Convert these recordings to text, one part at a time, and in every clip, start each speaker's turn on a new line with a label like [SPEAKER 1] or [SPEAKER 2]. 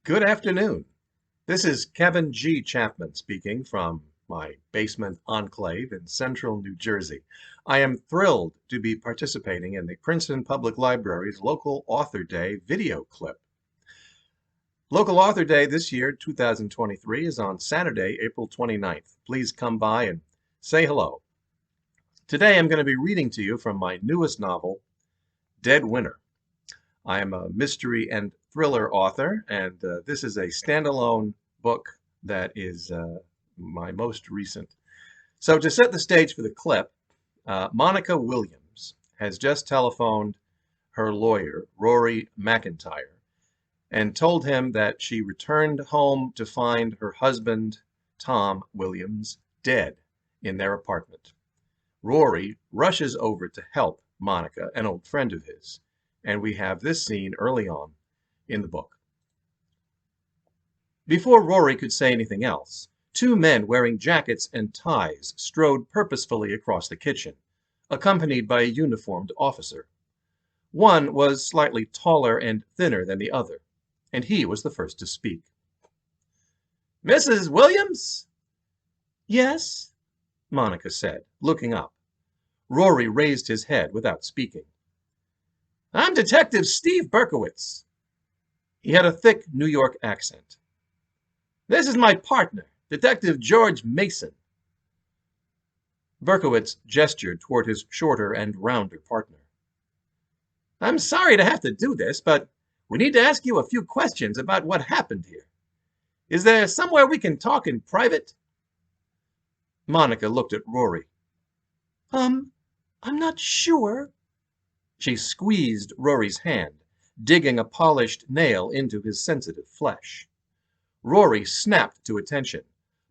[SPEAKER 1] Good afternoon. This is Kevin G. Chapman speaking from my basement enclave in central New Jersey. I am thrilled to be participating in the Princeton Public Library's Local Author Day video clip. Local Author Day this year, 2023, is on Saturday, April 29th. Please come by and say hello. Today I'm going to be reading to you from my newest novel, Dead Winter. I am a mystery and thriller author, and this is a standalone book that is my most recent. So to set the stage for the clip, Monica Williams has just telephoned her lawyer, Rory McIntyre, and told him that she returned home to find her husband, Tom Williams, dead in their apartment. Rory rushes over to help Monica, an old friend of his, and we have this scene early on in the book. Before Rory could say anything else, two men wearing jackets and ties strode purposefully across the kitchen, accompanied by a uniformed officer. One was slightly taller and thinner than the other, and he was the first to speak. "Mrs. Williams?" "Yes," Monica said, looking up. Rory raised his head without speaking. "I'm Detective Steve Berkowitz." He had a thick New York accent. "This is my partner, Detective George Mason." Berkowitz gestured toward his shorter and rounder partner. "I'm sorry to have to do this, but we need to ask you a few questions about what happened here. Is there somewhere we can talk in private?" Monica looked at Rory. I'm not sure." She squeezed Rory's hand, digging a polished nail into his sensitive flesh. Rory snapped to attention,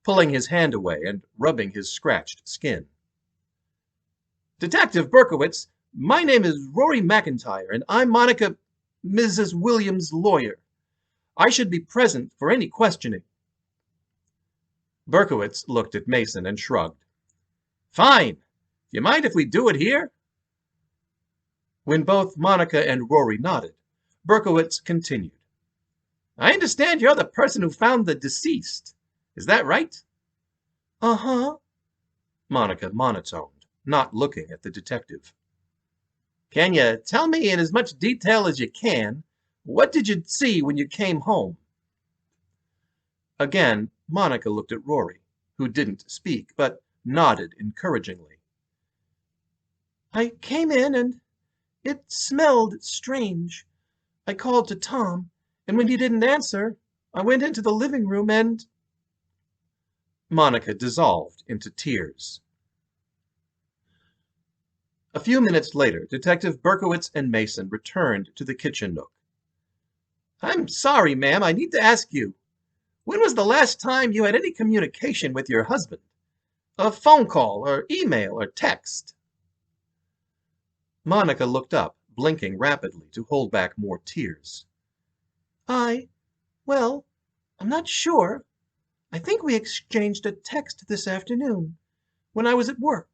[SPEAKER 1] pulling his hand away and rubbing his scratched skin. "Detective Berkowitz, my name is Rory McIntyre, and I'm Mrs. Williams' lawyer. I should be present for any questioning." Berkowitz looked at Mason and shrugged. "Fine. Do you mind if we do it here?" When both Monica and Rory nodded, Berkowitz continued. "I understand you're the person who found the deceased. Is that right?" "Uh-huh," Monica monotoned, not looking at the detective. "Can you tell me in as much detail as you can, what did you see when you came home?" Again, Monica looked at Rory, who didn't speak, but nodded encouragingly. "I came in and it smelled strange. I called to Tom, and when he didn't answer, I went into the living room and—" Monica dissolved into tears. A few minutes later, Detective Berkowitz and Mason returned to the kitchen nook. "I'm sorry, ma'am, I need to ask you, when was the last time you had any communication with your husband? A phone call or email or text?" Monica looked up, blinking rapidly to hold back more tears. Well, I'm not sure. I think we exchanged a text this afternoon, when I was at work."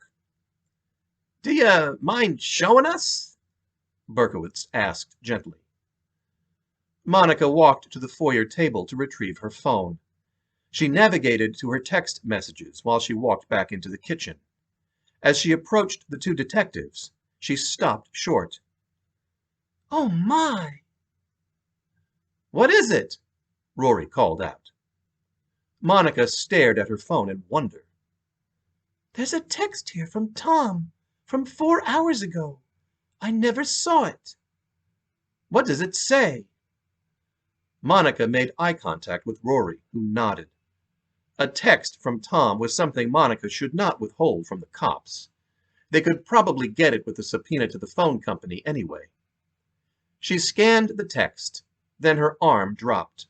[SPEAKER 1] "Do you mind showing us?" Berkowitz asked gently. Monica walked to the foyer table to retrieve her phone. She navigated to her text messages while she walked back into the kitchen. As she approached the two detectives, she stopped short. "Oh, my!" "What is it?" Rory called out. Monica stared at her phone in wonder. "There's a text here from Tom, from 4 hours ago. I never saw it." "What does it say?" Monica made eye contact with Rory, who nodded. A text from Tom was something Monica should not withhold from the cops. They could probably get it with a subpoena to the phone company anyway. She scanned the text, then her arm dropped.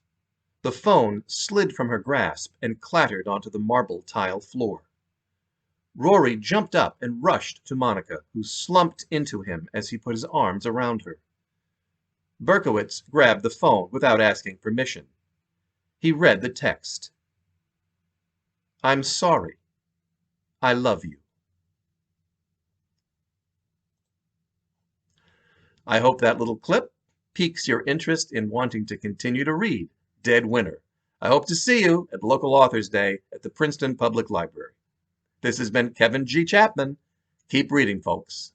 [SPEAKER 1] The phone slid from her grasp and clattered onto the marble tile floor. Rory jumped up and rushed to Monica, who slumped into him as he put his arms around her. Berkowitz grabbed the phone without asking permission. He read the text. "I'm sorry. I love you." I hope that little clip piques your interest in wanting to continue to read Dead winter. I hope to see you at local Authors Day at the Princeton Public Library. This has been Kevin G. Chapman. Keep reading, folks.